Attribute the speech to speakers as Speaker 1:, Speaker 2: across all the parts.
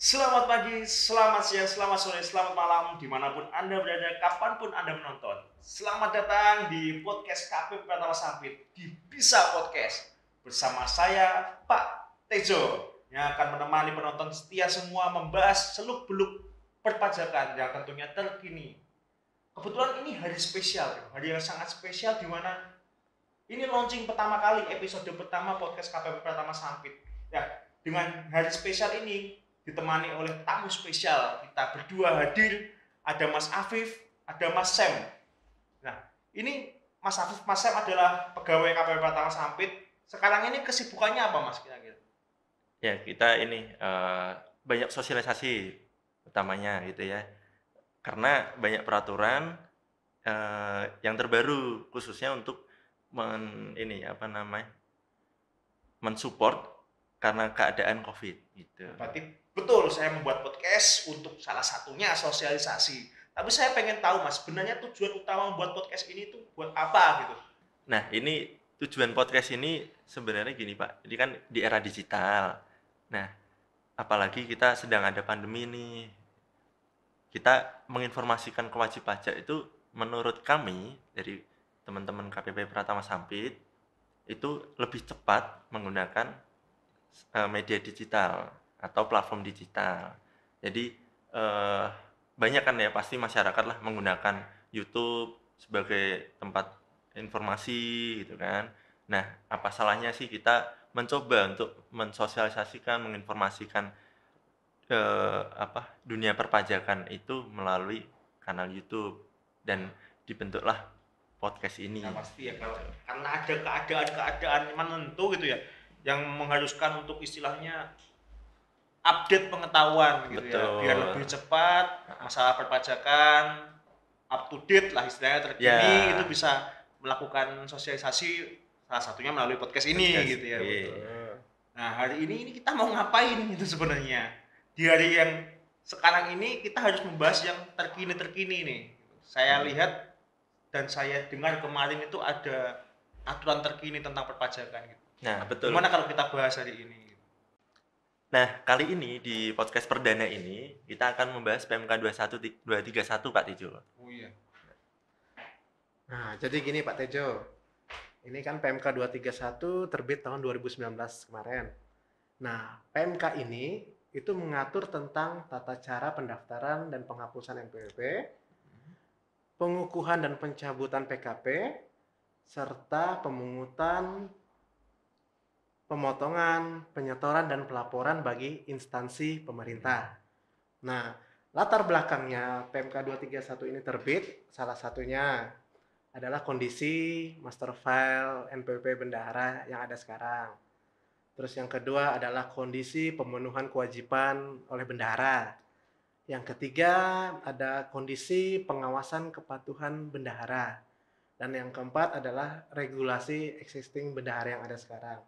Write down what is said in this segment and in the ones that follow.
Speaker 1: Selamat pagi, selamat siang, selamat sore, selamat malam, dimanapun Anda berada, kapanpun Anda menonton. Selamat datang di podcast KP Pratama Sampit, di Bisa Podcast. Bersama saya, Pak Tejo, yang akan menemani penonton setia semua membahas seluk-beluk perpajakan yang tentunya terkini. Kebetulan ini hari spesial, hari yang sangat spesial di mana ini launching pertama kali, episode pertama podcast KPP Pratama Sampit. Ya, dengan hari spesial ini ditemani oleh tamu spesial. Kita berdua hadir, ada Mas Afif, ada Mas Sam. Nah, ini Mas Afif, Mas Sam adalah pegawai KPP Pratama Sampit. Sekarang ini kesibukannya apa, Mas, kira-kira?
Speaker 2: Ya, kita ini banyak sosialisasi utamanya gitu ya. Karena banyak peraturan yang terbaru khususnya untuk mensupport karena keadaan Covid gitu.
Speaker 1: Berarti betul saya membuat podcast untuk salah satunya sosialisasi. Tapi saya pengen tahu, Mas, sebenarnya tujuan utama membuat podcast ini tuh buat apa gitu?
Speaker 2: Nah, ini tujuan podcast ini sebenarnya gini, Pak. Ini kan di era digital. Nah, apalagi kita sedang ada pandemi nih. Kita menginformasikan ke wajib pajak itu menurut kami dari teman-teman KPP Pratama Sampit itu lebih cepat menggunakan media digital atau platform digital. Jadi banyak kan ya pasti masyarakat lah menggunakan YouTube sebagai tempat informasi gitu kan. Nah, apa salahnya sih kita mencoba untuk mensosialisasikan, menginformasikan dunia perpajakan itu melalui kanal YouTube dan dibentuklah podcast ini.
Speaker 1: Ya pasti ya, kalau karena ada keadaan-keadaan menentu gitu ya yang mengharuskan untuk istilahnya update pengetahuan gitu ya, biar
Speaker 2: Betul.
Speaker 1: lebih cepat masalah perpajakan up to date lah istilahnya terkini,
Speaker 2: Ya.
Speaker 1: itu bisa melakukan sosialisasi salah satunya melalui podcast ini
Speaker 2: Podcast.
Speaker 1: gitu ya.
Speaker 2: Iya.
Speaker 1: Betul. Nah, hari ini kita mau ngapain itu sebenarnya? Di hari yang sekarang ini kita harus membahas yang terkini nih. Saya lihat dan saya dengar kemarin itu ada aturan terkini tentang perpajakan gitu.
Speaker 2: Nah, betul.
Speaker 1: Gimana kalau kita bahas hari ini?
Speaker 2: Nah, kali ini di podcast perdana ini kita akan membahas PMK 231 Pak Tejo.
Speaker 1: Oh iya.
Speaker 3: Nah, jadi gini Pak Tejo. Ini kan PMK 231 terbit tahun 2019 kemarin. Nah, PMK ini itu mengatur tentang tata cara pendaftaran dan penghapusan NPWP, pengukuhan dan pencabutan PKP, serta pemungutan, pemotongan, penyetoran, dan pelaporan bagi instansi pemerintah. Nah, latar belakangnya PMK 231 ini terbit, salah satunya adalah kondisi master file NPWP bendahara yang ada sekarang. Terus yang kedua adalah kondisi pemenuhan kewajiban oleh bendahara. Yang ketiga ada kondisi pengawasan kepatuhan bendahara. Dan yang keempat adalah regulasi existing bendahara yang ada sekarang.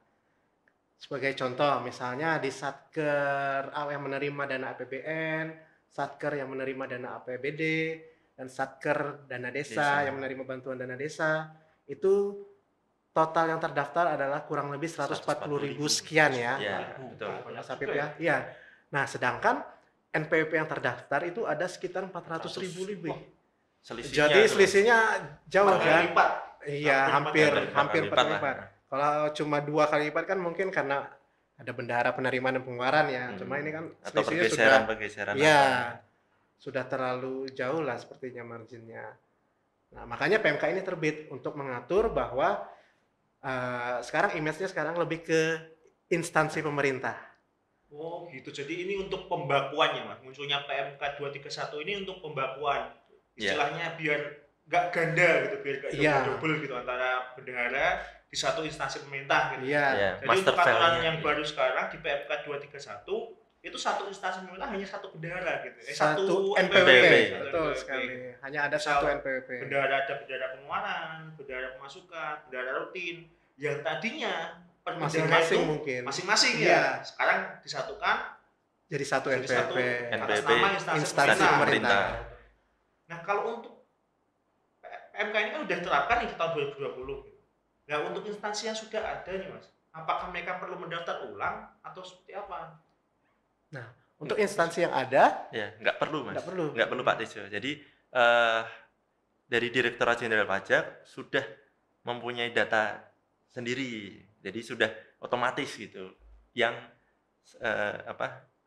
Speaker 3: Sebagai contoh, misalnya di Satker yang menerima dana APBN, Satker yang menerima dana APBD, dan Satker dana desa yang menerima bantuan dana desa, itu total yang terdaftar adalah kurang lebih 140.000 sekian ya.
Speaker 2: Ya, betul.
Speaker 3: Mas Afif ya. Iya. Nah, sedangkan NPWP yang terdaftar itu ada sekitar 400.000 lebih. Jadi selisihnya jauh kan? Iya, hampir 4 kali lipat. Kalau cuma 2 kali lipat kan mungkin karena ada bendahara penerimaan dan pengeluaran ya. Cuma ini kan
Speaker 2: atau
Speaker 3: selisihnya
Speaker 2: pergeseran.
Speaker 3: Iya. Sudah terlalu jauh lah sepertinya marginnya. Nah, makanya PMK ini terbit untuk mengatur bahwa sekarang image-nya sekarang lebih ke instansi pemerintah.
Speaker 1: Oh gitu, jadi ini untuk pembakuannya Mas, munculnya PMK 231 ini untuk pembakuan, istilahnya biar nggak ganda gitu, biar nggak double gitu antara bendahara di satu instansi pemerintah gitu. Jadi untuk aturan yang baru sekarang di PMK 231 itu satu instansi pemerintah hanya satu bendahara gitu.
Speaker 3: Satu NPWP. Betul sekali. Hanya ada satu NPWP.
Speaker 1: Bendahara ada bendahara pengeluaran, bendahara pemasukan, bendahara rutin. Yang tadinya
Speaker 3: masing-masing mungkin.
Speaker 1: Masing-masing ya. Sekarang disatukan
Speaker 3: jadi satu NPWP.
Speaker 1: Atas nama instansi
Speaker 3: pemerintah.
Speaker 1: Nah, kalau untuk PMK ini kan udah terapkan di tahun 2020. Nah, untuk instansi yang sudah ada nih Mas, apakah mereka perlu mendaftar ulang atau seperti apa?
Speaker 3: Nah, Untuk instansi yang ada
Speaker 2: Ya, nggak perlu Mas.
Speaker 3: nggak perlu.
Speaker 2: Pak Tejo. Jadi dari Direktorat Jenderal Pajak sudah mempunyai data sendiri. Jadi sudah otomatis gitu. Yang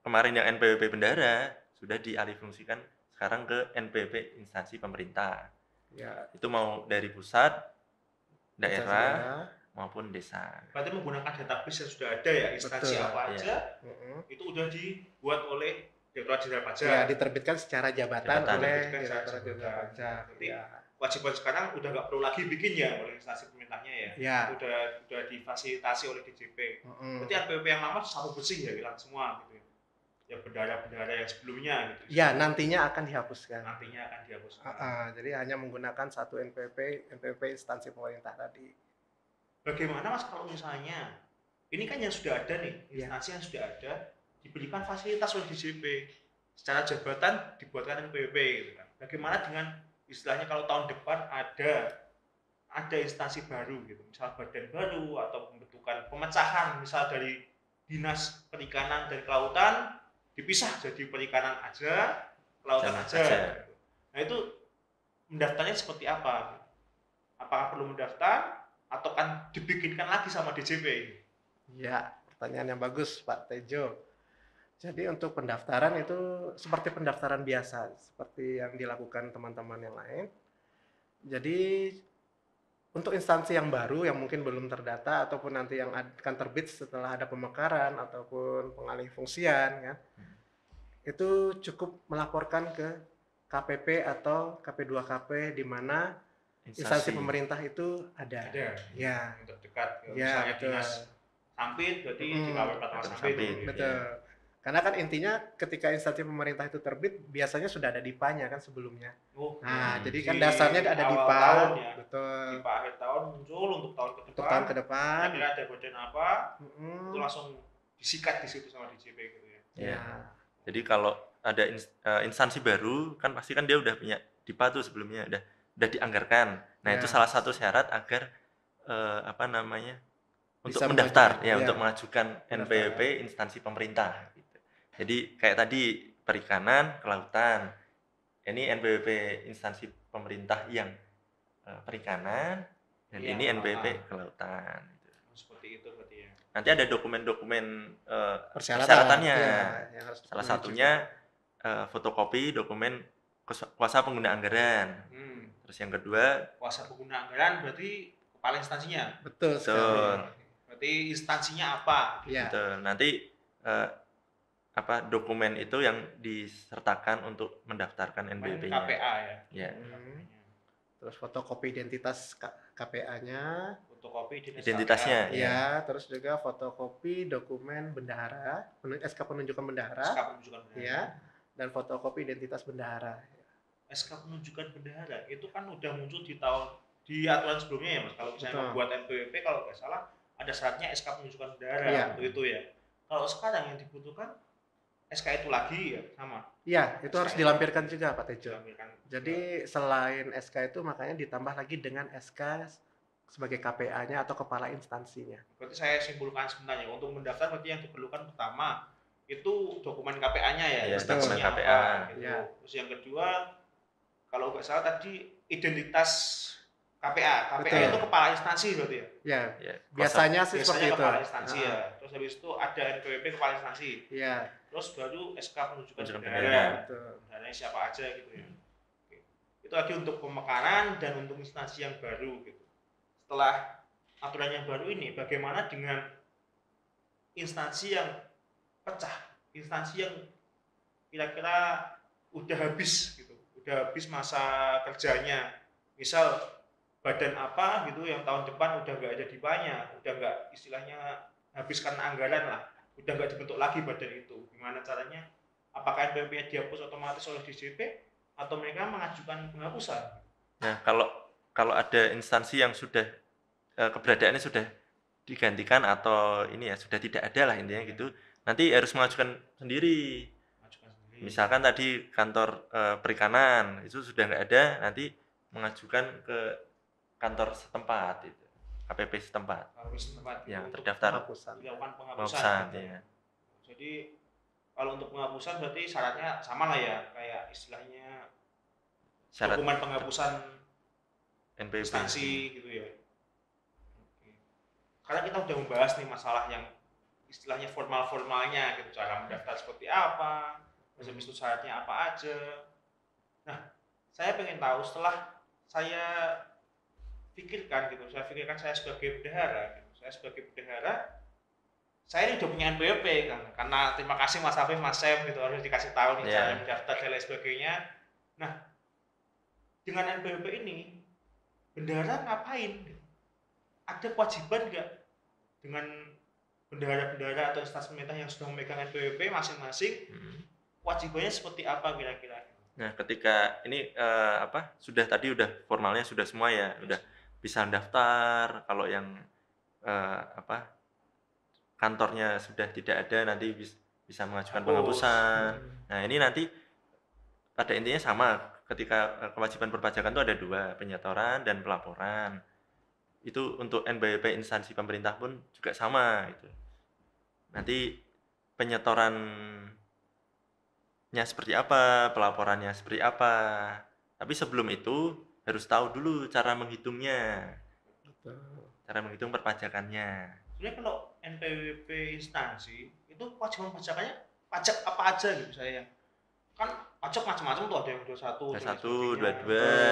Speaker 2: kemarin yang NPWP bendahara sudah dialihfungsikan sekarang ke NPWP instansi pemerintah.
Speaker 3: Ya,
Speaker 2: Itu mau dari pusat, daerah
Speaker 3: daerah.
Speaker 2: maupun desa.
Speaker 1: Berarti menggunakan database yang sudah ada ya, instansi
Speaker 3: Betul.
Speaker 1: apa aja itu udah dibuat oleh Direktorat Jenderal Pajak.
Speaker 3: Ya, diterbitkan secara jabatan oleh
Speaker 1: Diterbitkan secara
Speaker 3: Direktorat Jenderal
Speaker 1: jabatan.
Speaker 3: Pajak.
Speaker 1: Berarti
Speaker 3: Ya.
Speaker 1: kewajiban sekarang udah nggak perlu lagi bikin ya oleh instansi pemerintahnya ya.
Speaker 3: Ya.
Speaker 1: Udah difasilitasi oleh DJP. Berarti NPWP yang lama sabu bersih ya, hilang semua gitu ya. Ya bendahara-bendahara yang sebelumnya gitu.
Speaker 3: Ya, nantinya akan dihapuskan.
Speaker 1: Nantinya akan dihapuskan.
Speaker 3: Jadi hanya menggunakan satu NPWP instansi pemerintah tadi.
Speaker 1: Bagaimana Mas kalau misalnya ini kan yang sudah ada nih, instansi yang sudah ada diberikan fasilitas oleh DJP secara jabatan dibuatkan NPWP gitu kan. Bagaimana dengan istilahnya kalau tahun depan ada instansi baru gitu, misal badan baru atau pembentukan pemecahan misal dari Dinas Perikanan dan Kelautan dipisah jadi perikanan aja, kelautan aja. Gitu. Nah itu mendaftarnya seperti apa? Apakah perlu mendaftar atau kan dibikinkan lagi sama DJP?
Speaker 3: Ya, pertanyaan yang bagus Pak Tejo. Jadi untuk pendaftaran itu seperti pendaftaran biasa, seperti yang dilakukan teman-teman yang lain. Jadi untuk instansi yang baru yang mungkin belum terdata ataupun nanti yang akan terbit setelah ada pemekaran ataupun pengalih fungsian kan, itu cukup melaporkan ke KPP atau KP2KP di mana instansi pemerintah itu ada. Ya.
Speaker 1: Yang terdekat.
Speaker 3: Ya,
Speaker 1: misalnya
Speaker 3: betul.
Speaker 1: Dinas Sampit, berarti di KP Pratama Sampit.
Speaker 3: Betul. Karena kan intinya ketika instansi pemerintah itu terbit biasanya sudah ada DIPA-nya kan sebelumnya. Jadi kan dasarnya ada DIPA.
Speaker 1: Tahun ya.
Speaker 3: Betul.
Speaker 1: DIPA akhir tahun muncul untuk tahun ke depan.
Speaker 3: Untuk tahun ke depan.
Speaker 1: Kira-kira ada badan apa? Itu langsung disikat di situ sama DJP gitu ya.
Speaker 2: Ya. Jadi kalau ada instansi baru kan pasti kan dia udah punya DIPA tuh sebelumnya udah dianggarkan. Nah, itu salah satu syarat agar untuk
Speaker 3: bisa
Speaker 2: mendaftar
Speaker 3: mengajukan,
Speaker 2: untuk mengajukan NPWP instansi pemerintah gitu. Jadi kayak tadi perikanan, kelautan. Ini NPWP instansi pemerintah yang perikanan dan ini NPWP kelautan gitu.
Speaker 1: Seperti itu berarti ya.
Speaker 2: Nanti ada dokumen-dokumen
Speaker 3: persyaratannya.
Speaker 2: yang harus salah satunya fotokopi dokumen kuasa pengguna anggaran. Terus yang kedua
Speaker 1: kuasa pengguna anggaran berarti kepala instansinya.
Speaker 3: Betul sekali.
Speaker 1: Berarti instansinya apa?
Speaker 3: Ya.
Speaker 2: Betul. Nanti dokumen itu yang disertakan untuk mendaftarkan NPWP-nya.
Speaker 1: KPA ya.
Speaker 2: Ya.
Speaker 3: Terus fotokopi identitas KPA-nya.
Speaker 1: Fotokopi
Speaker 2: identitasnya.
Speaker 3: Ya. Terus juga fotokopi dokumen bendahara, SK penunjukan bendahara.
Speaker 1: SK penunjukan bendahara.
Speaker 3: Ya. Dan fotokopi identitas bendahara.
Speaker 1: SK penunjukan bendahara itu kan udah muncul di aturan sebelumnya ya Mas. Kalau misalnya membuat NPWP kalau nggak salah ada syaratnya SK penunjukan bendahara untuk itu ya. Kalau sekarang yang dibutuhkan SK itu lagi ya sama. Iya,
Speaker 3: itu harus dilampirkan juga Pak Tejo. Jadi selain SK itu makanya ditambah lagi dengan SK sebagai KPA-nya atau kepala instansinya.
Speaker 1: Berarti saya simpulkan sebenarnya untuk mendaftar berarti yang diperlukan pertama itu dokumen KPA-nya ya,
Speaker 2: dokumen KPA.
Speaker 1: Gitu. Ya. Terus yang kedua kalau nggak salah tadi identitas KPA. KPA itu kepala instansi berarti ya?
Speaker 3: Ya. Biasanya sih seperti itu.
Speaker 1: Kepala instansi ya. Terus habis itu ada NPWP kepala instansi.
Speaker 3: Iya.
Speaker 1: Terus baru SK penunjukan bendahara. Bendaharanya siapa aja gitu ya. Itu lagi untuk pemekaran dan untuk instansi yang baru gitu. Setelah aturan yang baru ini bagaimana dengan instansi yang pecah, instansi yang kira-kira udah habis gitu, udah habis masa kerjanya, misal badan apa gitu yang tahun depan udah nggak ada DIPA-nya, udah nggak istilahnya habis karena anggaran lah, udah nggak dibentuk lagi badan itu, gimana caranya? Apakah NPWP-nya dihapus otomatis oleh DJP atau mereka mengajukan penghapusan?
Speaker 2: Nah, kalau ada instansi yang sudah keberadaannya sudah digantikan atau ini ya sudah tidak ada lah intinya gitu, nanti harus mengajukan sendiri. Misalkan tadi kantor perikanan itu sudah nggak ada, nanti mengajukan ke kantor setempat itu, KPP setempat yang terdaftar
Speaker 1: dilakukan penghapusan.
Speaker 2: Ya.
Speaker 1: Jadi Kalau untuk penghapusan berarti syaratnya sama lah ya, kayak istilahnya
Speaker 2: Syarat
Speaker 1: dokumen penghapusan
Speaker 2: NPWP.
Speaker 1: instansi gitu ya. Oke. Karena kita udah membahas nih masalah yang istilahnya formal-formalnya gitu, cara mendaftar seperti apa, terus habis itu syaratnya apa aja. Nah, saya pengen tahu setelah saya pikirkan gitu, saya sebagai bendahara gitu. Saya sebagai bendahara, saya ini udah punya NPWP kan, karena terima kasih Mas Afif, Mas Sem gitu, harus dikasih tahu nih cara mendaftar dan lain sebagainya. Nah, dengan NPWP ini bendahara ngapain? Ada kewajiban nggak dengan bendahara-bendahara atau instansi pemerintah yang sudah memegang NPWP masing-masing? Kewajibannya seperti apa kira-kira?
Speaker 2: Nah, ketika ini sudah formalnya sudah semua ya, udah bisa daftar. Kalau yang kantornya sudah tidak ada, nanti bisa mengajukan penghapusan. Nah, ini nanti pada intinya sama. Ketika kewajiban perpajakan itu ada dua, penyetoran dan pelaporan. Itu untuk NPWP instansi pemerintah pun juga sama gitu. Nanti penyetorannya seperti apa, pelaporannya seperti apa. Tapi sebelum itu harus tahu dulu cara menghitungnya. Cara menghitung perpajakannya.
Speaker 1: Sebenarnya kalau NPWP instansi itu kewajiban pajakannya pajak apa aja gitu saya. Kan pajak macam-macam tuh, ada yang 21,
Speaker 2: 22.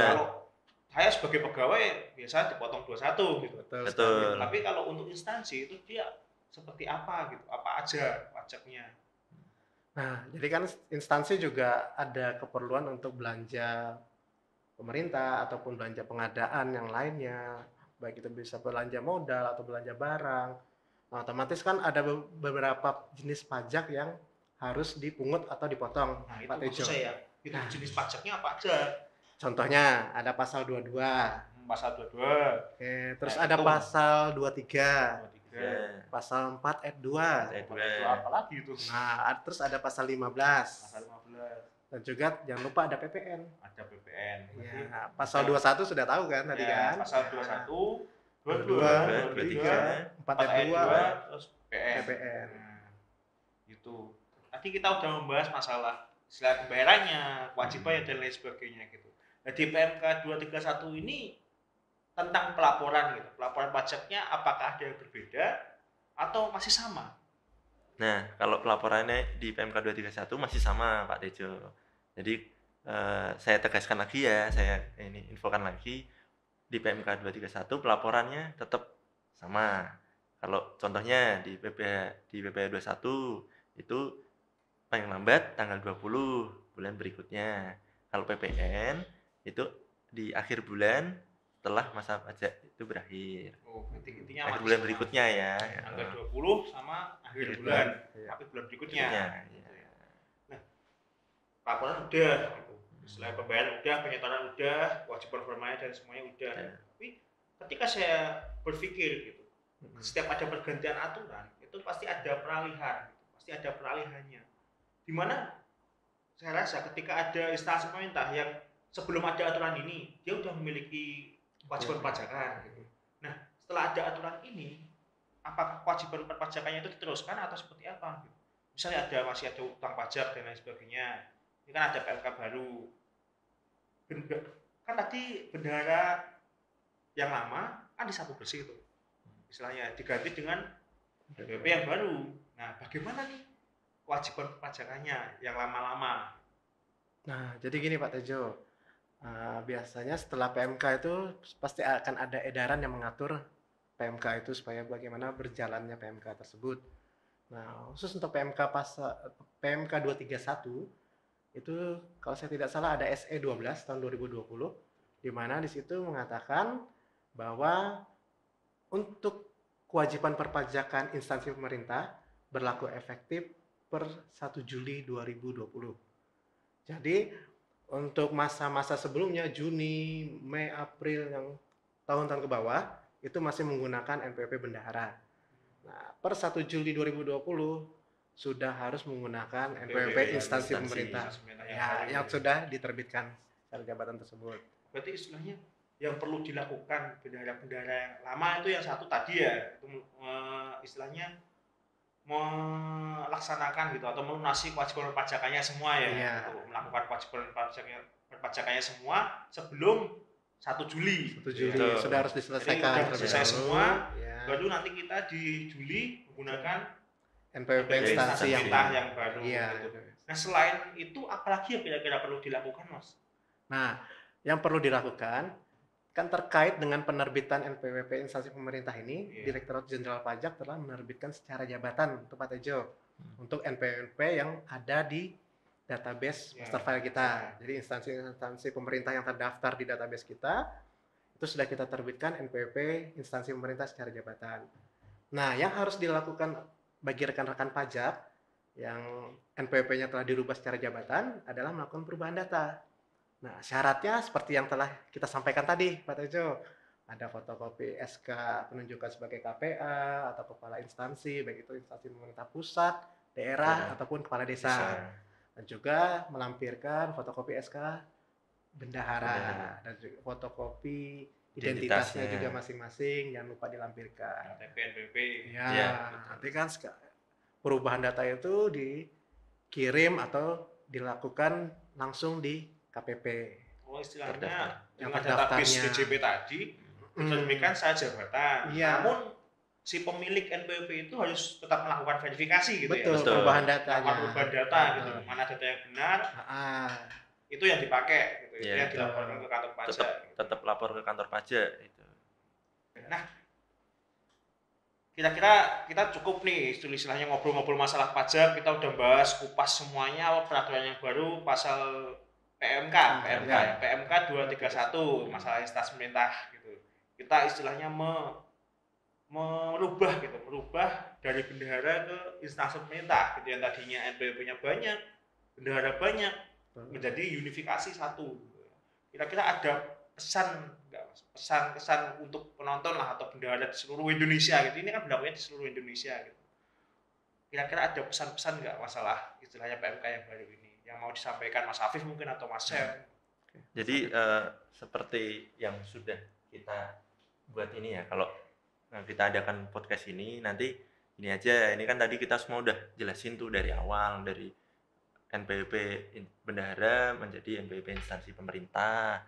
Speaker 1: Kalau saya sebagai pegawai biasa dipotong 21 gitu.
Speaker 2: Betul.
Speaker 1: Tapi kalau untuk instansi itu dia seperti apa gitu, apa aja pajaknya.
Speaker 3: Nah, jadi kan instansi juga ada keperluan untuk belanja pemerintah ataupun belanja pengadaan yang lainnya, baik itu bisa belanja modal atau belanja barang. Nah, otomatis kan ada beberapa jenis pajak yang harus dipungut atau dipotong.
Speaker 1: Nah, itu
Speaker 3: Pak Tejo.
Speaker 1: maksud saya. Itu jenis pajaknya apa aja?
Speaker 3: Contohnya ada pasal 22.
Speaker 1: Pasal 22.
Speaker 3: Oke, terus ada pasal 23. Pasal 4 ayat 2.
Speaker 1: Apa lagi itu?
Speaker 3: Nah, terus ada pasal 15. Dan juga jangan lupa ada PPN.
Speaker 1: Ada PPN.
Speaker 3: Ya, pasal 21 sudah tahu kan tadi kan?
Speaker 1: Pasal 21,
Speaker 3: 22, 23, 4 ayat 2,
Speaker 1: terus
Speaker 3: PPN.
Speaker 1: Nah, itu. Tadi kita udah membahas masalah istilah pembayarannya, kewajibannya dan lain sebagainya gitu. Nah, di PMK 231 ini tentang pelaporan gitu. Pelaporan pajaknya apakah ada yang berbeda atau masih sama?
Speaker 2: Nah, kalau pelaporannya di PMK 231 masih sama, Pak Tejo. Jadi saya tegaskan lagi ya, saya ini infokan lagi, di PMK 231 pelaporannya tetap sama. Kalau contohnya di PPh 21 itu paling lambat tanggal 20 bulan berikutnya. Kalau PPN itu di akhir bulan setelah masa pajak itu berakhir.
Speaker 1: Oh, intinya
Speaker 2: akhir bulan berikutnya ya.
Speaker 1: Tanggal 20 sama akhir bulan. Tapi bulan berikutnya.
Speaker 2: Ya.
Speaker 1: Nah, laporan udah gitu. Setelah pembayaran udah, penyetoran udah, kewajiban formalnya dan semuanya udah. Tapi ketika saya berpikir gitu, setiap ada pergantian aturan, itu pasti ada peralihan, gitu. Pasti ada peralihannya. Dimana saya rasa ketika ada instansi pemerintah yang sebelum ada aturan ini, dia udah memiliki kewajiban perpajakan gitu. Nah, setelah ada aturan ini, apakah kewajiban perpajakannya itu diteruskan atau seperti apa? Gitu. Misalnya masih ada utang pajak dan lain sebagainya. Ini kan ada PMK baru. Kan tadi bendahara yang lama kan disapu bersih itu. Istilahnya diganti dengan NPWP yang baru. Nah, bagaimana nih kewajiban perpajakannya yang lama-lama?
Speaker 3: Nah, jadi gini Pak Tejo, biasanya setelah PMK itu pasti akan ada edaran yang mengatur PMK itu supaya bagaimana berjalannya PMK tersebut. Nah, khusus untuk PMK 231 itu kalau saya tidak salah ada SE 12 tahun 2020 di mana di situ mengatakan bahwa untuk kewajiban perpajakan instansi pemerintah berlaku efektif per 1 Juli 2020. Jadi untuk masa-masa sebelumnya Juni, Mei, April yang tahun-tahun ke bawah itu masih menggunakan NPWP bendahara. Nah, per 1 Juli 2020 sudah harus menggunakan NPWP instansi pemerintah yang sudah diterbitkan secara jabatan tersebut.
Speaker 1: Berarti istilahnya yang perlu dilakukan bendahara-bendahara yang lama itu yang satu tadi ya, itu istilahnya melakukan laksanakan gitu atau melunasi kewajiban perpajakannya semua ya,
Speaker 3: Iya.
Speaker 1: gitu. Melakukan kewajiban perpajakannya semua sebelum 1 Juli.
Speaker 3: 1 Juli
Speaker 2: Betul.
Speaker 3: sudah harus
Speaker 1: Jadi
Speaker 3: diselesaikan
Speaker 1: udah
Speaker 3: terlebih
Speaker 1: selesai
Speaker 3: dahulu.
Speaker 1: semua,
Speaker 3: Ya.
Speaker 1: baru nanti kita di Juli menggunakan
Speaker 3: NPWP
Speaker 1: instansi
Speaker 3: instansi yang
Speaker 1: pemerintah yang baru
Speaker 3: Iya.
Speaker 1: gitu. Nah selain itu apalagi yang kira-kira perlu dilakukan Mas?
Speaker 3: Nah, yang perlu dilakukan kan terkait dengan penerbitan NPWP instansi pemerintah ini,
Speaker 1: Iya.
Speaker 3: Direktorat Jenderal Pajak telah menerbitkan secara jabatan untuk Pak Tejo untuk NPWP yang ada di database
Speaker 1: Iya.
Speaker 3: master file kita. Jadi instansi-instansi pemerintah yang terdaftar di database kita itu sudah kita terbitkan NPWP instansi pemerintah secara jabatan. Nah, yang harus dilakukan bagi rekan-rekan pajak yang NPWP-nya telah dirubah secara jabatan adalah melakukan perubahan data. Nah, syaratnya seperti yang telah kita sampaikan tadi, Pak Tejo. Ada fotokopi SK penunjukan sebagai KPA atau kepala instansi, baik itu instansi pemerintah pusat, daerah, ataupun kepala desa. Dan juga melampirkan fotokopi SK bendahara dan juga fotokopi identitasnya juga masing-masing, jangan lupa dilampirkan.
Speaker 1: KTP, NPWP.
Speaker 3: Ya,
Speaker 2: Iya.
Speaker 3: nanti kan perubahan data itu dikirim atau dilakukan langsung di KPP.
Speaker 1: Oh istilahnya
Speaker 2: Terdaftar.
Speaker 3: Yang
Speaker 1: dengan
Speaker 3: terdaftarnya.
Speaker 1: database DJP tadi diterbitkan saya jabatan.
Speaker 3: Iya.
Speaker 1: Namun si pemilik NPWP itu harus tetap melakukan verifikasi gitu
Speaker 3: Betul,
Speaker 1: ya.
Speaker 3: perubahan
Speaker 1: Melakukan
Speaker 3: datanya.
Speaker 1: perubahan data gitu.
Speaker 3: Betul.
Speaker 1: Mana data yang benar
Speaker 3: Ah,
Speaker 1: itu yang dipakai gitu. Itu
Speaker 2: Iya.
Speaker 1: yang dilaporkan ke kantor pajak.
Speaker 2: tetap
Speaker 1: gitu.
Speaker 2: tetap lapor ke kantor pajak itu.
Speaker 1: Kira-kira kita cukup nih istilahnya ngobrol-ngobrol masalah pajak, kita udah bahas kupas semuanya peraturan yang baru pasal PMK
Speaker 3: Ya.
Speaker 1: PMK 231 masalah instansi pemerintah gitu. Kita istilahnya merubah dari bendahara ke instansi pemerintah gitu yang tadinya NPWP-nya banyak, bendahara banyak menjadi unifikasi satu. Kira-kira ada pesan enggak Mas? Pesan-kesan untuk penonton lah atau bendahara di seluruh Indonesia gitu. Ini kan berlakunya di seluruh Indonesia gitu. Kira-kira ada pesan-pesan enggak masalah istilahnya PMK yang baru ini yang mau disampaikan Mas Afif mungkin atau Mas Sem?
Speaker 2: Jadi seperti yang sudah kita buat ini ya, kalau kita adakan podcast ini nanti ini aja, ini kan tadi kita semua udah jelasin tuh dari awal, dari NPWP bendahara menjadi NPWP instansi pemerintah,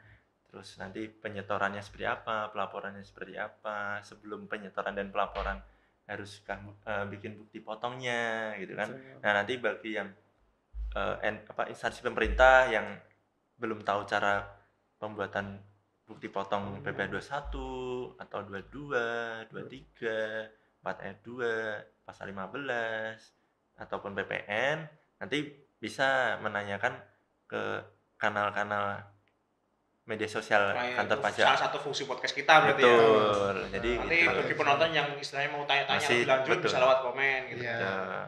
Speaker 2: terus nanti penyetorannya seperti apa, pelaporannya seperti apa, sebelum penyetoran dan pelaporan harus bikin bukti potongnya gitu kan. Nah nanti bagi yang instansi pemerintah yang belum tahu cara pembuatan bukti potong PP 21 atau 22, 23, 4 ayat 2, pasal 15 ataupun PPN, nanti bisa menanyakan ke kanal-kanal media sosial kantor pajak.
Speaker 1: Salah satu fungsi podcast kita berarti ya.
Speaker 2: Betul. Jadi
Speaker 1: Nanti
Speaker 2: gitu.
Speaker 1: bagi penonton yang istilahnya mau tanya-tanya
Speaker 2: Masih,
Speaker 1: lebih lanjut
Speaker 2: betul.
Speaker 1: bisa lewat komen gitu.
Speaker 3: Iya.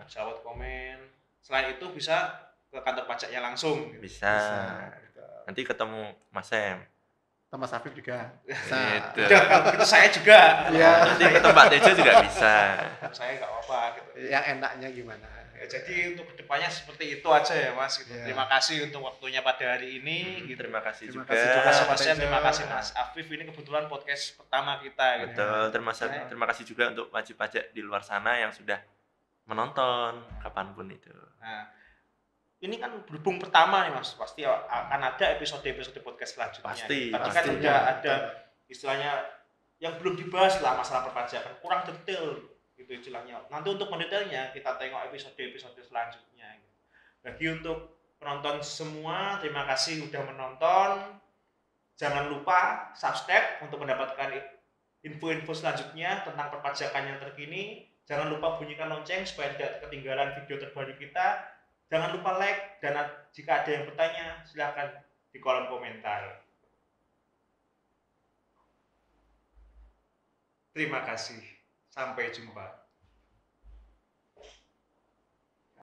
Speaker 1: Bisa lewat komen. Selain itu bisa ke kantor pajaknya langsung gitu.
Speaker 2: Bisa.
Speaker 3: gitu.
Speaker 2: Nanti ketemu Mas Sem.
Speaker 3: Sama Safif juga.
Speaker 2: Gitu.
Speaker 1: Udah, kalau gitu saya juga.
Speaker 3: Iya.
Speaker 2: Nanti ketemu Pak Tejo juga bisa.
Speaker 1: Saya nggak apa-apa gitu.
Speaker 3: Yang enaknya gimana?
Speaker 1: Ya, jadi untuk kedepannya seperti itu aja ya Mas. Gitu.
Speaker 3: Iya.
Speaker 1: Terima kasih untuk waktunya pada hari ini. Gitu.
Speaker 2: Terima kasih
Speaker 3: Terima
Speaker 2: juga.
Speaker 3: kasih
Speaker 1: Terima kasih
Speaker 3: Pak
Speaker 1: Mas Sem,
Speaker 3: Tejo.
Speaker 1: terima kasih Mas Afif. Ini kebetulan podcast pertama kita. Gitu.
Speaker 2: Betul. Terima kasih juga untuk wajib pajak di luar sana yang sudah menonton kapanpun itu.
Speaker 1: Nah, ini kan berhubung pertama nih Mas, pasti akan ada episode-episode podcast selanjutnya.
Speaker 2: Pasti,
Speaker 1: Tadi kan
Speaker 3: pastinya.
Speaker 1: udah ada istilahnya yang belum dibahas lah masalah perpajakan, kurang detail gitu istilahnya. Nanti untuk mendetailnya kita tengok episode-episode selanjutnya. Bagi untuk penonton semua, terima kasih udah menonton. Jangan lupa subscribe untuk mendapatkan info-info selanjutnya tentang perpajakan yang terkini. Jangan lupa bunyikan lonceng supaya tidak ketinggalan video terbaru kita. Jangan lupa like, dan jika ada yang bertanya, silahkan di kolom komentar. Terima kasih. Sampai jumpa.